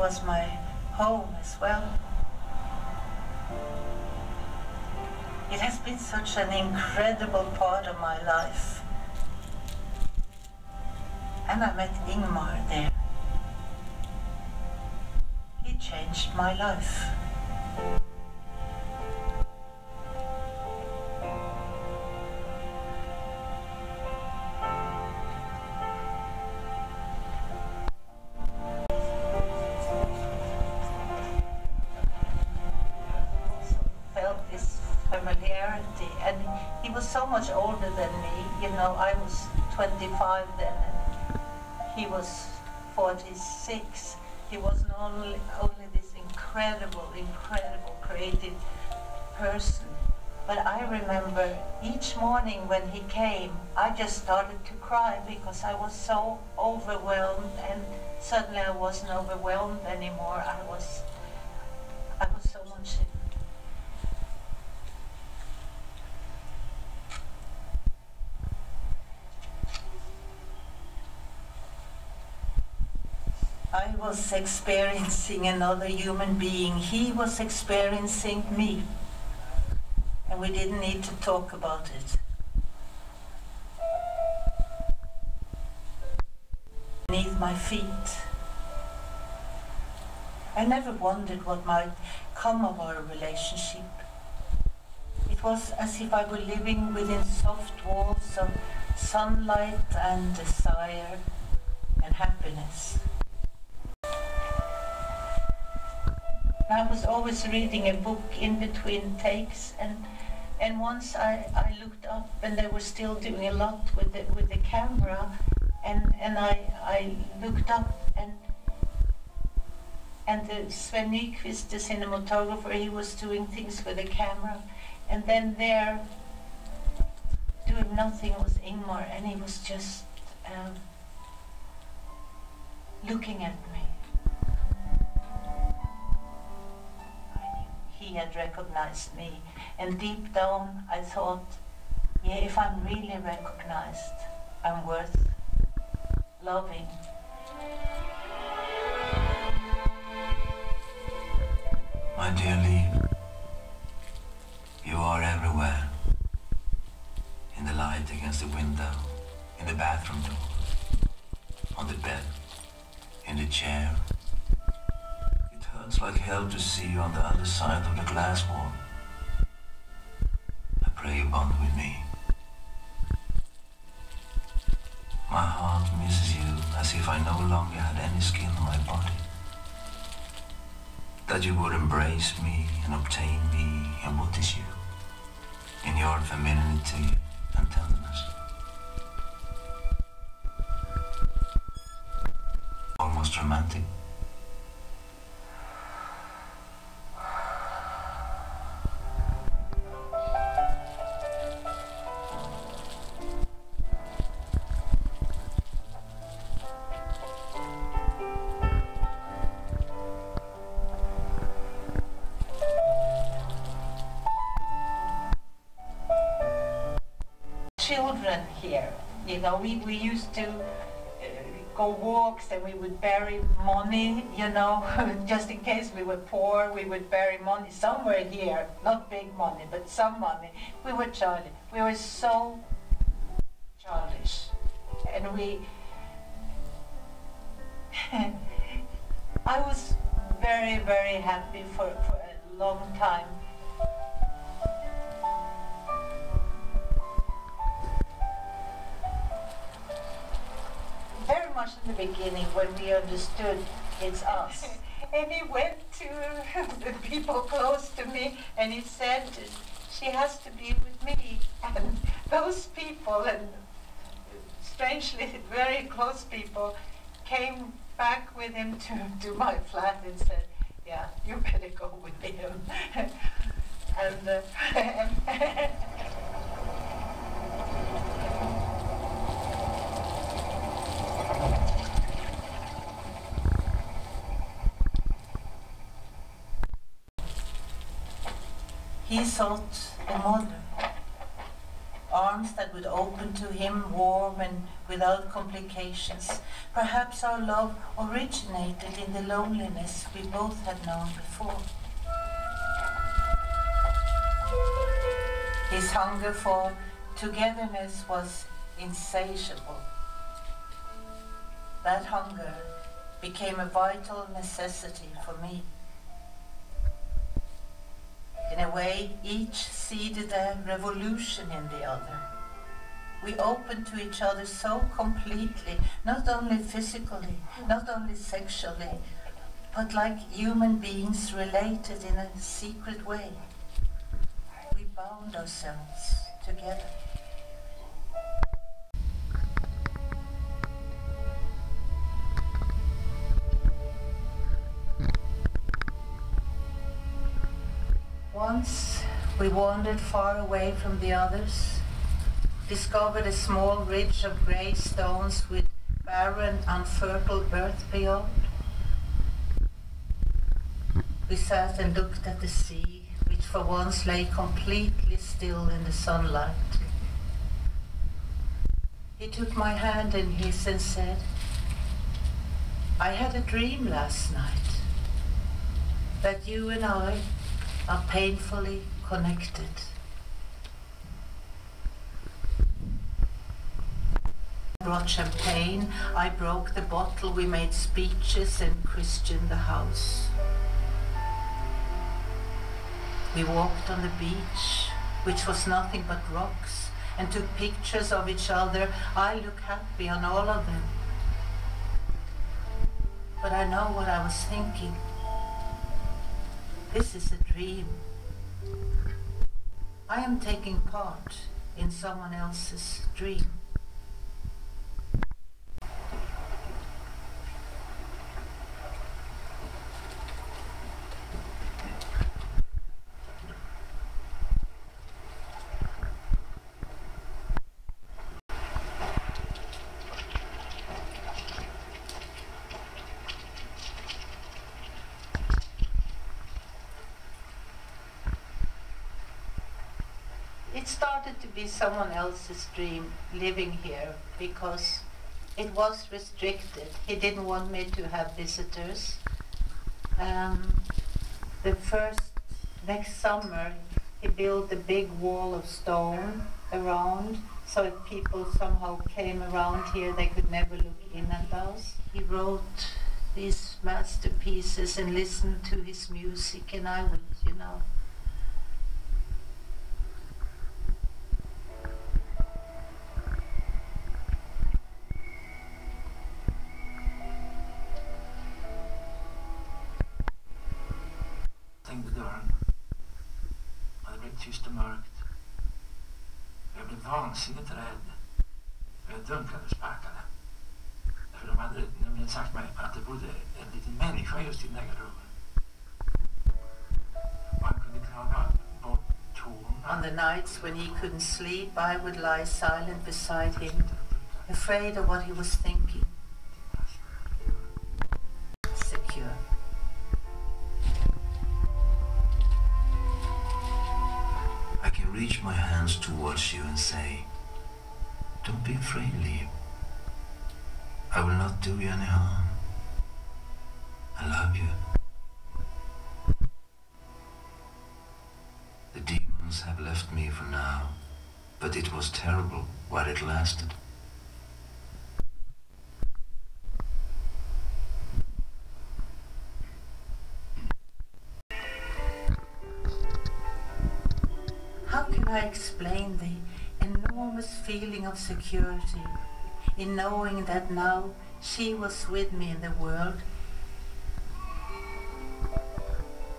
was my home as well. It has been such an incredible part of my life. And I met Ingmar there. He changed my life. Familiarity, and he was so much older than me. You know, I was 25 then, and he was 46. He was not only this incredible creative person, but I remember each morning when he came, I just started to cry because I was so overwhelmed, and suddenly I wasn't overwhelmed anymore. I was so much. I was experiencing another human being. He was experiencing me. And we didn't need to talk about it. Beneath my feet. I never wondered what might come of our relationship. It was as if I were living within soft walls of sunlight and desire and happiness. I was always reading a book in between takes, and once I looked up and they were still doing a lot with the camera, and I looked up and the Sven Nykvist, the cinematographer, he was doing things with the camera, and then there doing nothing was Ingmar, and he was just looking at me. He had recognized me, and deep down I thought, yeah, if I'm really recognized, I'm worth loving. My dear Liv, you are everywhere. In the light against the window, in the bathroom door, on the bed, in the chair. It's like hell to see you on the other side of the glass wall. I pray you bond with me. My heart misses you as if I no longer had any skin on my body. That you would embrace me and obtain me in what is you, in your femininity and tenderness. Almost romantic. Children here, you know, we used to go walks and we would bury money, you know, just in case we were poor, we would bury money somewhere here, not big money, but some money. We were childish. We were so childish. And I was very happy for a long time. Very much in the beginning when we understood it's us. And he went to the people close to me and he said, she has to be with me. And those people, and strangely very close people, came back with him to my flat and said, yeah, you better go with him. and he sought a mother, arms that would open to him warm and without complications. Perhaps our love originated in the loneliness we both had known before. His hunger for togetherness was insatiable. That hunger became a vital necessity for me. In a way, each seeded a revolution in the other. We opened to each other so completely, not only physically, not only sexually, but like human beings related in a secret way. We bound ourselves together. Once we wandered far away from the others, discovered a small ridge of grey stones with barren, unfertile earth beyond. We sat and looked at the sea, which for once lay completely still in the sunlight. He took my hand in his and said, "I had a dream last night that you and I are painfully connected." I brought champagne, I broke the bottle, we made speeches and christened the house. We walked on the beach, which was nothing but rocks, and took pictures of each other. I look happy on all of them. But I know what I was thinking. This is a dream. I am taking part in someone else's dream. It started to be someone else's dream living here because it was restricted. He didn't want me to have visitors. Next summer, he built a big wall of stone around, so if people somehow came around here, they could never look in at us. He wrote these masterpieces and listened to his music, and I would, Stängde dörren. Och det blev tyst och mörkt. Jag blev vansinnigt rädd. Jag dunkade och sparkade. För de hade nämligen sagt mig att det bodde en liten människa just i den där garderoben. Och han kunde klaga bort tonen. On the nights when he couldn't sleep, I would lie silent beside him, afraid of what he was thinking. Secure. I can reach my hands towards you and say, "Don't be afraid, Liv. I will not do you any harm. I love you." The demons have left me for now, but it was terrible while it lasted. How can I explain the enormous feeling of security in knowing that now she was with me in the world?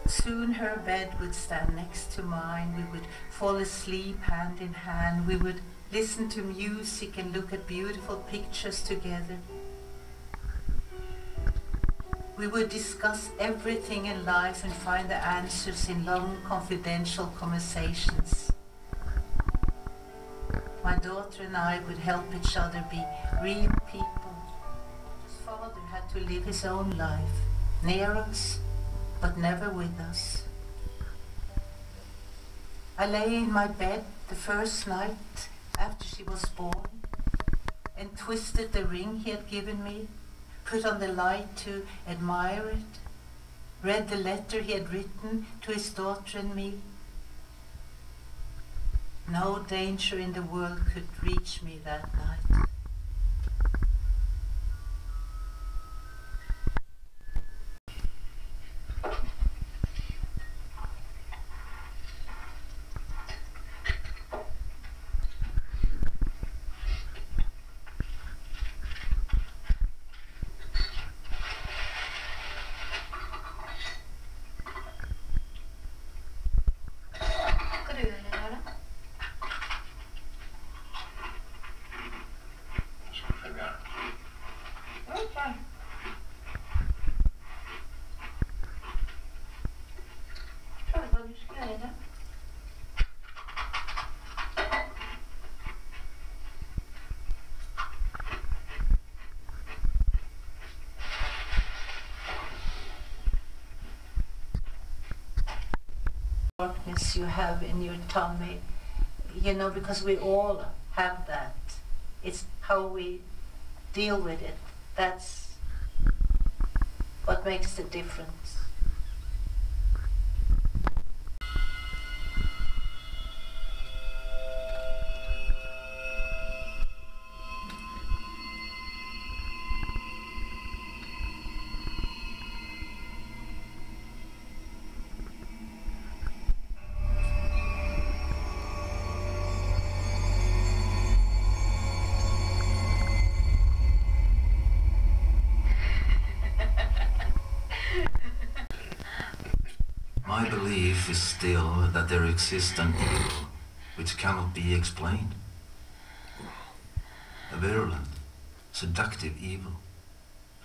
Soon her bed would stand next to mine, we would fall asleep hand in hand, we would listen to music and look at beautiful pictures together. We would discuss everything in life and find the answers in long, confidential conversations. My daughter and I would help each other be real people. His father had to live his own life, near us, but never with us. I lay in my bed the first night after she was born, and twisted the ring he had given me, put on the light to admire it, read the letter he had written to his daughter and me. No danger in the world could reach me that night. Darkness you have in your tummy, you know, because we all have that. It's how we deal with it. That's what makes the difference. My belief is still that there exists an evil which cannot be explained. A virulent, seductive evil,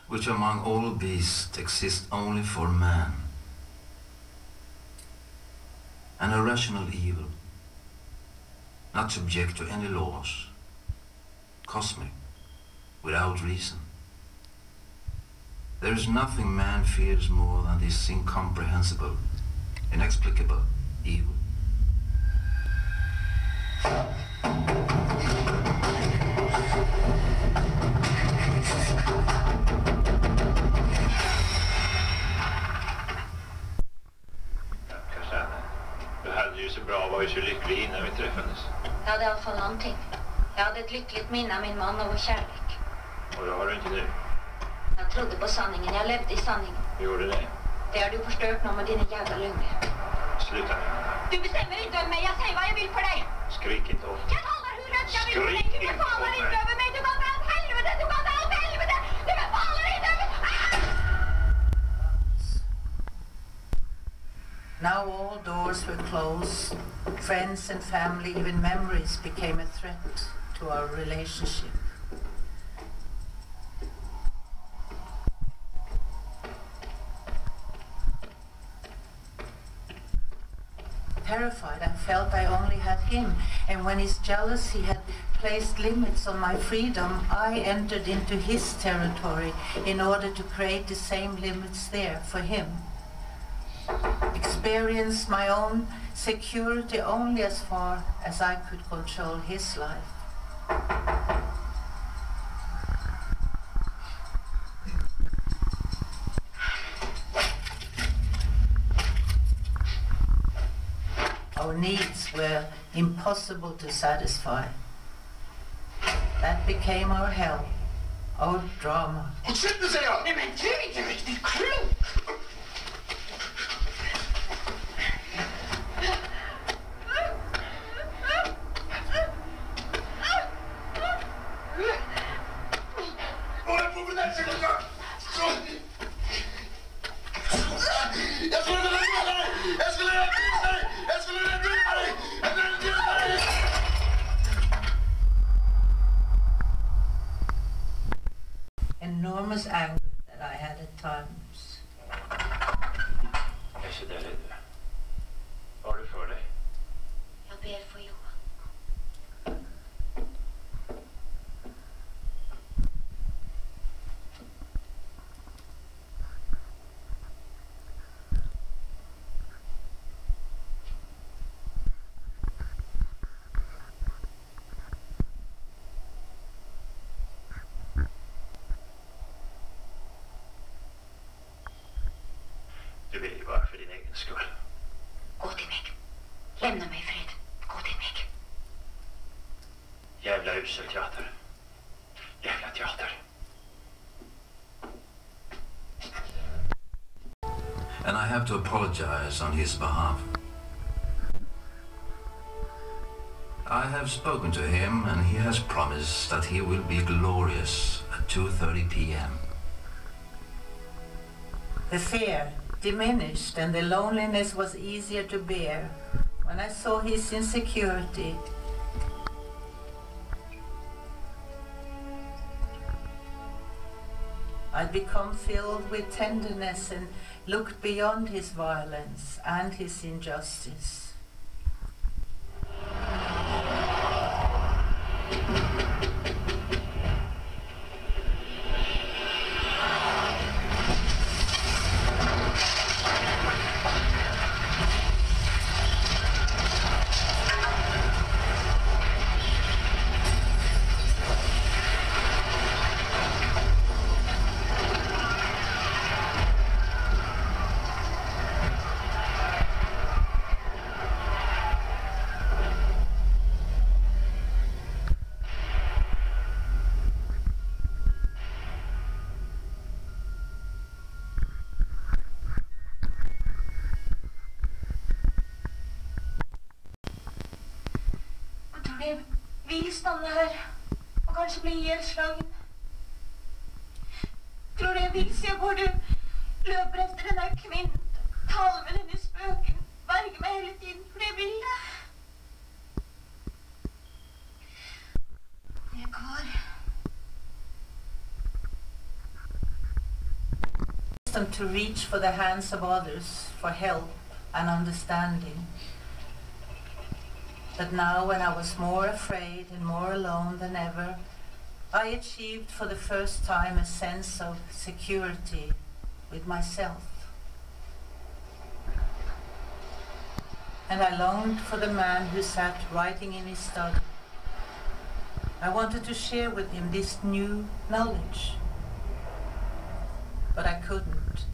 which among all beasts exists only for man. An irrational evil, not subject to any laws, cosmic, without reason. There is nothing man fears more than this incomprehensible, inexplicable evil. Du hade ju så bra, var ju så lycklig innan vi träffades. Jag hade i alla fall någonting. Jag hade ett lyckligt minne av min man och vår kärlek. Och det har du inte nu. Jag trodde på sanningen, jag levde i sanningen. Du gjorde det. Det har du förstört någon med dina jävla lögner. Sluta nu. Du bestämmer inte över mig, jag säger vad jag vill för dig. Skrik inte åt mig. Jag talar hur rätt jag vill för dig. Du Skrik befalar inte åt inte mig. över mig, du kan dra åt helvete, du kan dra åt helvete. Du befalar inte över mig. Now all doors were closed. Friends and family, even memories, became a threat to our relationship. Terrified, I felt I only had him, and when his jealousy had placed limits on my freedom, I entered into his territory in order to create the same limits there for him. Experience my own security only as far as I could control his life. Our needs were impossible to satisfy. That became our hell, our drama. Håll käften, säger jag! Nej men du är inte riktigt klok! Vad är på med den sidan? Jag skulle vilja döda dig! Jag skulle vilja döda dig! Jag skulle vilja döda dig! Jag skulle vilja döda dig! Enormous anger that I had at times. skull. Gå till mig. Lämna mig i fred. Gå till mig. Jävla usel teater. Jävla teater. And I have to apologize on his behalf. I have spoken to him and he has promised that he will be glorious at 2:30 p.m. The fear diminished and the loneliness was easier to bear when I saw his insecurity. I'd become filled with tenderness and looked beyond his violence and his injustice. Vill stanna här och kanske bli ihjälslagen. Tror du jag vill se hur du löper efter den här kvinnan, talar med hennes spöken, vargar mig hela tiden, för det vill jag. Jag är kvar. Them to reach for the hands of others for help and understanding. But now, when I was more afraid and more alone than ever, I achieved for the first time a sense of security with myself. And I longed for the man who sat writing in his study. I wanted to share with him this new knowledge, but I couldn't.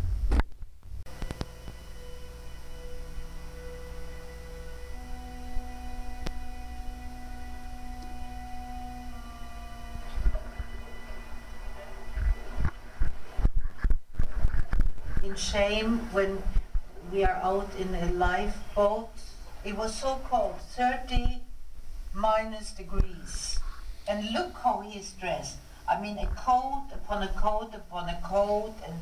In shame, when we are out in a lifeboat, it was so cold, 30 minus degrees, and look how he is dressed. I mean, a coat upon a coat upon a coat, and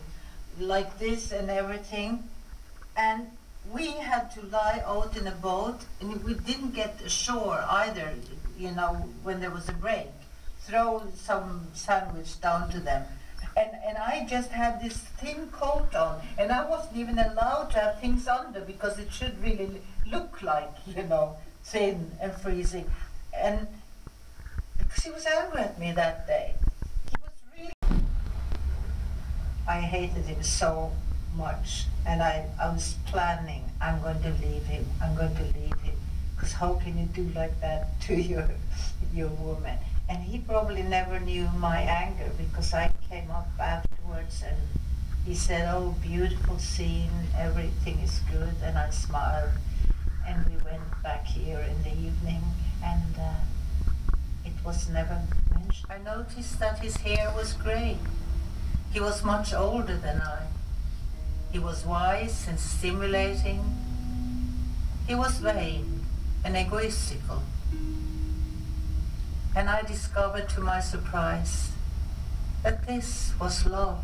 like this and everything, and we had to lie out in a boat, and we didn't get ashore either, you know, when there was a break, throw some sandwich down to them. And I just had this thin coat on, and I wasn't even allowed to have things under because it should really look like, you know, thin and freezing. And because he was angry at me that day. He was really... I hated him so much, and I was planning, I'm going to leave him, I'm going to leave him. Because how can you do like that to your woman? And he probably never knew my anger because I came up afterwards and he said, oh, beautiful scene, everything is good, and I smiled. And we went back here in the evening, and it was never mentioned. I noticed that his hair was grey. He was much older than I. He was wise and stimulating. He was vain and egoistical. And I discovered to my surprise that this was love.